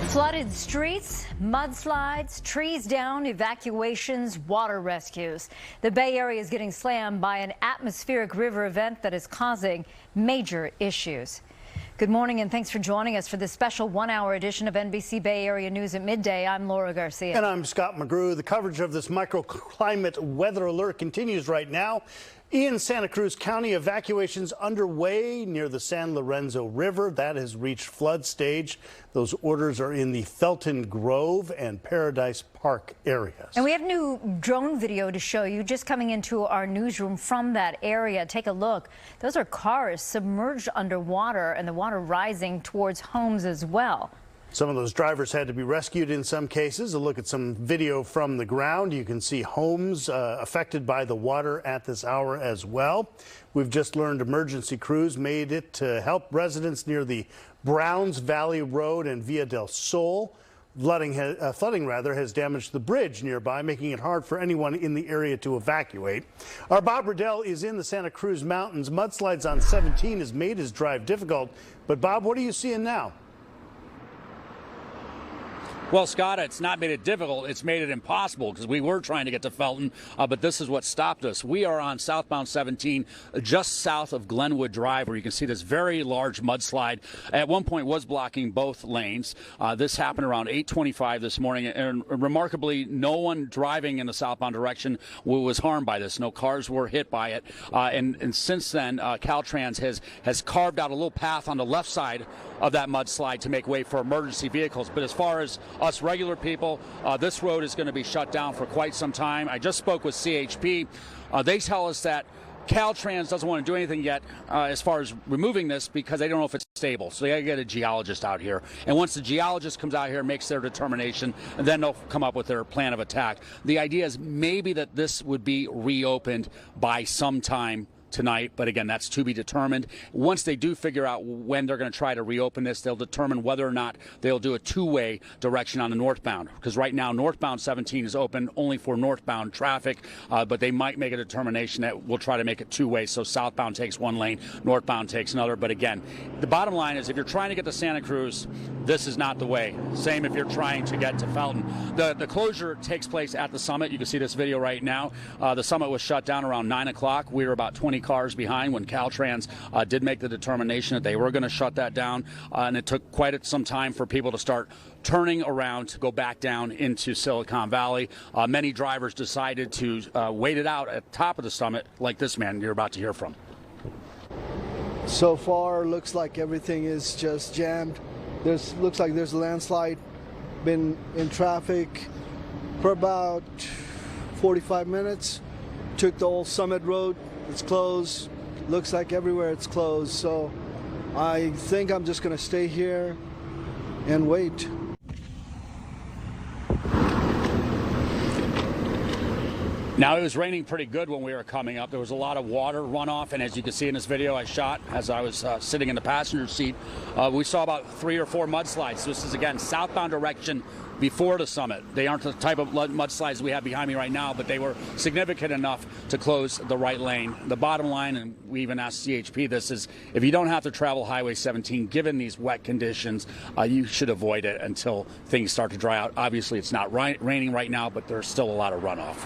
Flooded streets, mudslides, trees down, evacuations, water rescues. The Bay Area is getting slammed by an atmospheric river event that is causing major issues. Good morning and thanks for joining us for this special one-hour edition of NBC Bay Area News at midday. I'm Laura Garcia. And I'm Scott McGrew. The coverage of this microclimate weather alert continues right now. In Santa Cruz County, evacuations underway near the San Lorenzo River. That has reached flood stage. Those orders are in the Felton Grove and Paradise Park areas. And we have new drone video to show you just coming into our newsroom from that area. Take a look. Those are cars submerged underwater and the water rising towards homes as well. Some of those drivers had to be rescued in some cases. A look at some video from the ground. You can see homes affected by the water at this hour as well. We've just learned emergency crews made it to help residents near the Browns Valley Road and Via del Sol. Flooding has damaged the bridge nearby, making it hard for anyone in the area to evacuate. Our Bob Redell is in the Santa Cruz Mountains. Mudslides on 17 has made his drive difficult. But Bob, what are you seeing now? Well, Scott, it's not made it difficult. It's made it impossible because we were trying to get to Felton, but this is what stopped us. We are on southbound 17, just south of Glenwood Drive, where you can see this very large mudslide. At one point was blocking both lanes. This happened around 8:25 this morning, and remarkably, no one driving in the southbound direction was harmed by this. No cars were hit by it. And since then, Caltrans has carved out a little path on the left side of that mudslide to make way for emergency vehicles. But as far as us regular people, this road is going to be shut down for quite some time. I just spoke with CHP. They tell us that Caltrans doesn't want to do anything yet as far as removing this because they don't know if it's stable. So they got to get a geologist out here. And once the geologist comes out here and makes their determination, then they'll come up with their plan of attack. The idea is maybe that this would be reopened by some time tonight, but again, that's to be determined. Once they do figure out when they're going to try to reopen this, they'll determine whether or not they'll do a two-way direction on the northbound, because right now northbound 17 is open only for northbound traffic, but they might make a determination that we'll try to make it two-way, so southbound takes one lane, northbound takes another. But again, the bottom line is if you're trying to get to Santa Cruz, this is not the way. Same if you're trying to get to Felton. The closure takes place at the summit. You can see this video right now. The summit was shut down around 9 o'clock. We were about 20 cars behind when Caltrans did make the determination that they were going to shut that down, and it took quite some time for people to start turning around to go back down into Silicon Valley. Many drivers decided to wait it out at the top of the summit, like this man you're about to hear from. So far, looks like everything is just jammed. Looks like there's a landslide. Been in traffic for about 45 minutes. Took the old Summit Road. It's closed. Looks like everywhere it's closed. So I think I'm just going to stay here and wait. Now, it was raining pretty good when we were coming up. There was a lot of water runoff, and as you can see in this video I shot as I was sitting in the passenger seat, we saw about 3 or 4 mudslides. This is, again, southbound direction before the summit. They aren't the type of mudslides we have behind me right now, but they were significant enough to close the right lane. The bottom line, and we even asked CHP this, is if you don't have to travel Highway 17, given these wet conditions, you should avoid it until things start to dry out. Obviously, it's not raining right now, but there's still a lot of runoff.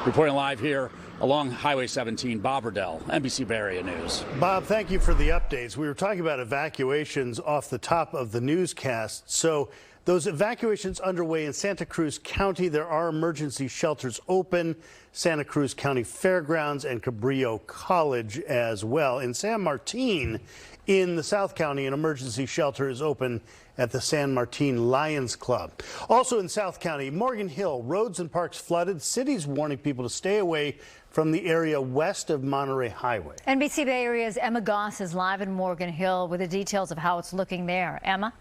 Reporting live here along Highway 17, Bob Redell, NBC Bay Area News. Bob, thank you for the updates. We were talking about evacuations off the top of the newscast. So those evacuations underway in Santa Cruz County. There are emergency shelters open, Santa Cruz County Fairgrounds and Cabrillo College as well. In San Martin, in the South County, an emergency shelter is open at the San Martin Lions Club. Also in South County, Morgan Hill, roads and parks flooded. Cities warning people to stay away from the area west of Monterey Highway. NBC Bay Area's Emma Goss is live in Morgan Hill with the details of how it's looking there. Emma?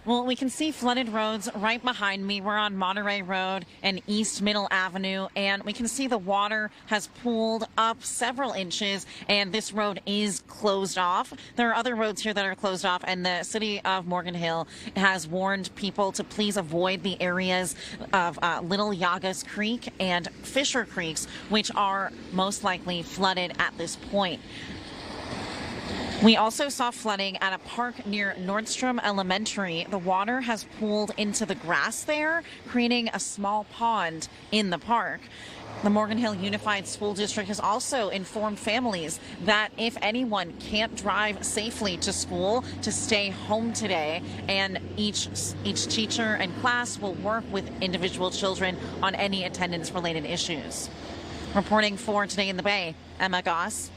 Well, we can see flooded roads right behind me. We're on Monterey Road and East Middle Avenue, and we can see the water has pooled up several inches, and this road is closed off. There are other roads here that are closed off, and the city of Morgan Hill has warned people to please avoid the areas of Little Llagas Creek and Fisher Creeks, which are most likely flooded at this point. We also saw flooding at a park near Nordstrom Elementary. The water has pooled into the grass there, creating a small pond in the park. The Morgan Hill Unified School District has also informed families that if anyone can't drive safely to school, to stay home today, and each teacher and class will work with individual children on any attendance-related issues. Reporting for Today in the Bay, Emma Goss.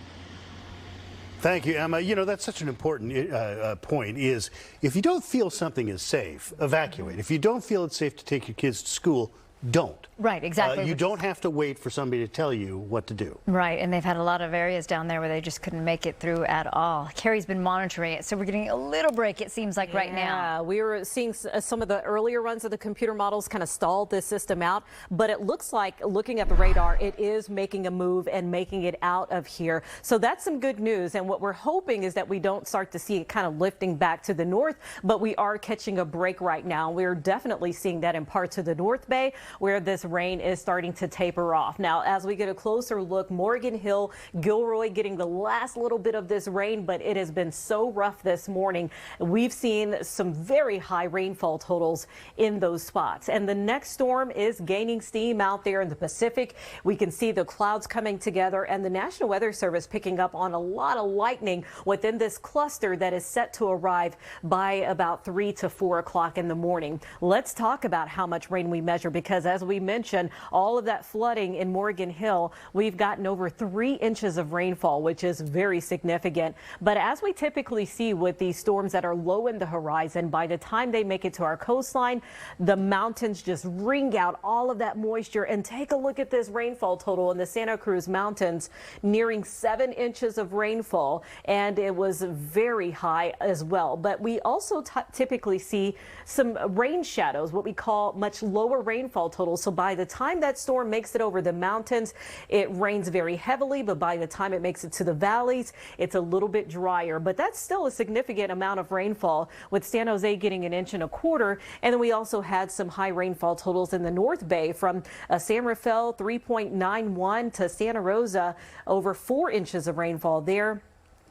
Thank you, Emma. You know, that's such an important point is if you don't feel something is safe, evacuate. If you don't feel it's safe to take your kids to school, don't. Right, exactly. You don't have to wait for somebody to tell you what to do. Right, and they've had a lot of areas down there where they just couldn't make it through at all. Kari's been monitoring it, so we're getting a little break, it seems like, right now. We were seeing some of the earlier runs of the computer models kind of stalled this system out, but it looks like, looking at the radar, it is making a move and making it out of here. So that's some good news, and what we're hoping is that we don't start to see it kind of lifting back to the north, but we are catching a break right now. We're definitely seeing that in parts of the North Bay, where this rain is starting to taper off. Now, as we get a closer look, Morgan Hill, Gilroy getting the last little bit of this rain, but it has been so rough this morning. We've seen some very high rainfall totals in those spots. And the next storm is gaining steam out there in the Pacific. We can see the clouds coming together and the National Weather Service picking up on a lot of lightning within this cluster that is set to arrive by about 3 to 4 o'clock in the morning. Let's talk about how much rain we measure, because as we mentioned, all of that flooding in Morgan Hill, we've gotten over 3 inches of rainfall, which is very significant. But as we typically see with these storms that are low in the horizon, by the time they make it to our coastline, the mountains just wring out all of that moisture. And take a look at this rainfall total in the Santa Cruz Mountains, nearing 7 inches of rainfall, and it was very high as well. But we also typically see some rain shadows, what we call much lower rainfall totals. So by the time that storm makes it over the mountains, it rains very heavily, but by the time it makes it to the valleys, it's a little bit drier. But that's still a significant amount of rainfall, with San Jose getting 1.25 inches. And then we also had some high rainfall totals in the North Bay, from San Rafael 3.91 to Santa Rosa, over 4 inches of rainfall there.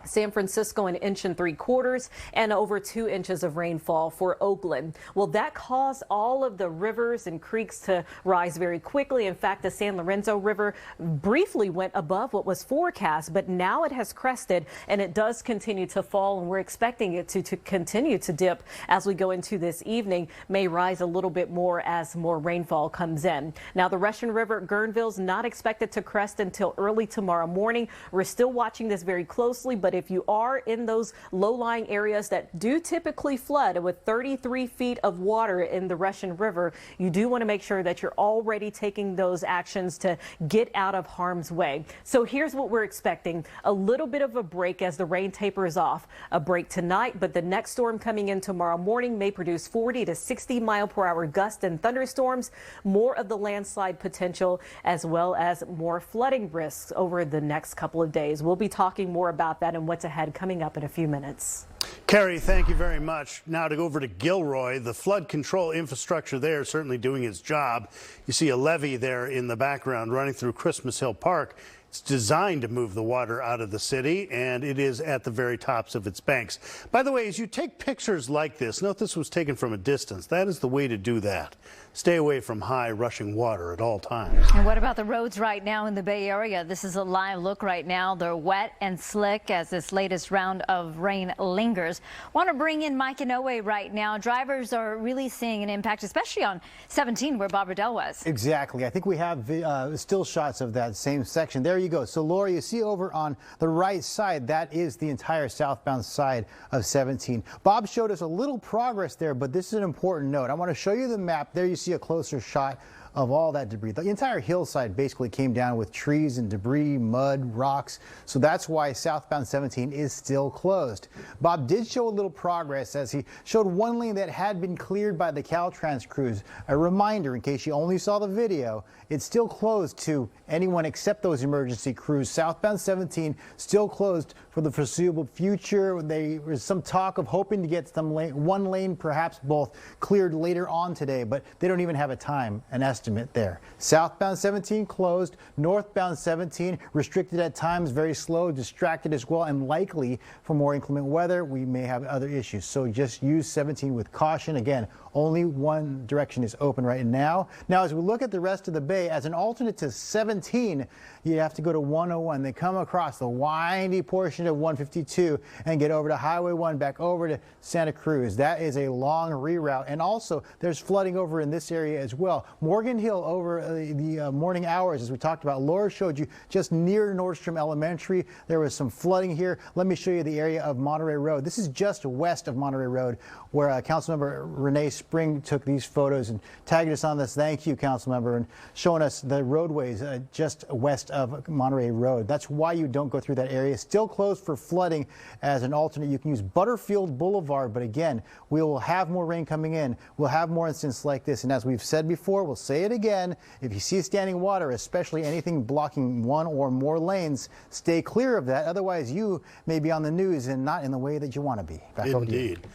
San Francisco 1.75 inches, and over 2 inches of rainfall for Oakland. Well, that caused all of the rivers and creeks to rise very quickly. In fact, the San Lorenzo River briefly went above what was forecast, but now it has crested and it does continue to fall, and we're expecting it to continue to dip as we go into this evening. May rise a little bit more as more rainfall comes in. Now, the Russian River at Guerneville's not expected to crest until early tomorrow morning. We're still watching this very closely, but if you are in those low-lying areas that do typically flood with 33 feet of water in the Russian River, you do want to make sure that you're already taking those actions to get out of harm's way. So here's what we're expecting: a little bit of a break as the rain tapers off. A break tonight, but the next storm coming in tomorrow morning may produce 40 to 60 mile-per-hour gusts and thunderstorms, more of the landslide potential, as well as more flooding risks over the next couple of days. We'll be talking more about that and what's ahead coming up in a few minutes. Kari, thank you very much. Now to go over to Gilroy, the flood control infrastructure there is certainly doing its job. You see a levee there in the background running through Christmas Hill Park. It's designed to move the water out of the city, and it is at the very tops of its banks. By the way, as you take pictures like this, note this was taken from a distance. That is the way to do that. Stay away from high rushing water at all times. And what about the roads right now in the Bay Area? This is a live look right now. They're wet and slick as this latest round of rain lingers. Want to bring in Mike Inouye right now. Drivers are really seeing an impact, especially on 17 where Bob Redell was. Exactly. I think we have still shots of that same section. There you go. So Laura, you see over on the right side, that is the entire southbound side of 17. Bob showed us a little progress there, but this is an important note. I want to show you the map. There you see a closer shot of all that debris. The entire hillside basically came down with trees and debris, mud, rocks. So that's why southbound 17 is still closed. Bob did show a little progress as he showed one lane that had been cleared by the Caltrans crews. A reminder, in case you only saw the video, it's still closed to anyone except those emergency crews. Southbound 17 still closed for the foreseeable future. There was some talk of hoping to get one lane, perhaps both, cleared later on today, but they don't even have a time, an estimate estimate there. Southbound 17 closed, northbound 17 restricted at times, very slow, distracted as well, and likely for more inclement weather, we may have other issues. So just use 17 with caution. Again, only one direction is open right now. Now, as we look at the rest of the bay, as an alternate to 17, you have to go to 101. They come across the windy portion of 152 and get over to Highway 1, back over to Santa Cruz. That is a long reroute. And also, there's flooding over in this area as well. Morgan Hill over the morning hours, as we talked about. Laura showed you just near Nordstrom Elementary. There was some flooding here. Let me show you the area of Monterey Road. This is just west of Monterey Road, where Councilmember Renee Spring took these photos and tagged us on this. Thank you, Councilmember, and showing us the roadways just west of Monterey Road. That's why you don't go through that area. Still closed for flooding. As an alternate, you can use Butterfield Boulevard, but again, we will have more rain coming in. We'll have more incidents like this, and as we've said before, we'll say it again. If you see standing water, especially anything blocking one or more lanes, stay clear of that. Otherwise, you may be on the news and not in the way that you want to be. Back over to you. Indeed.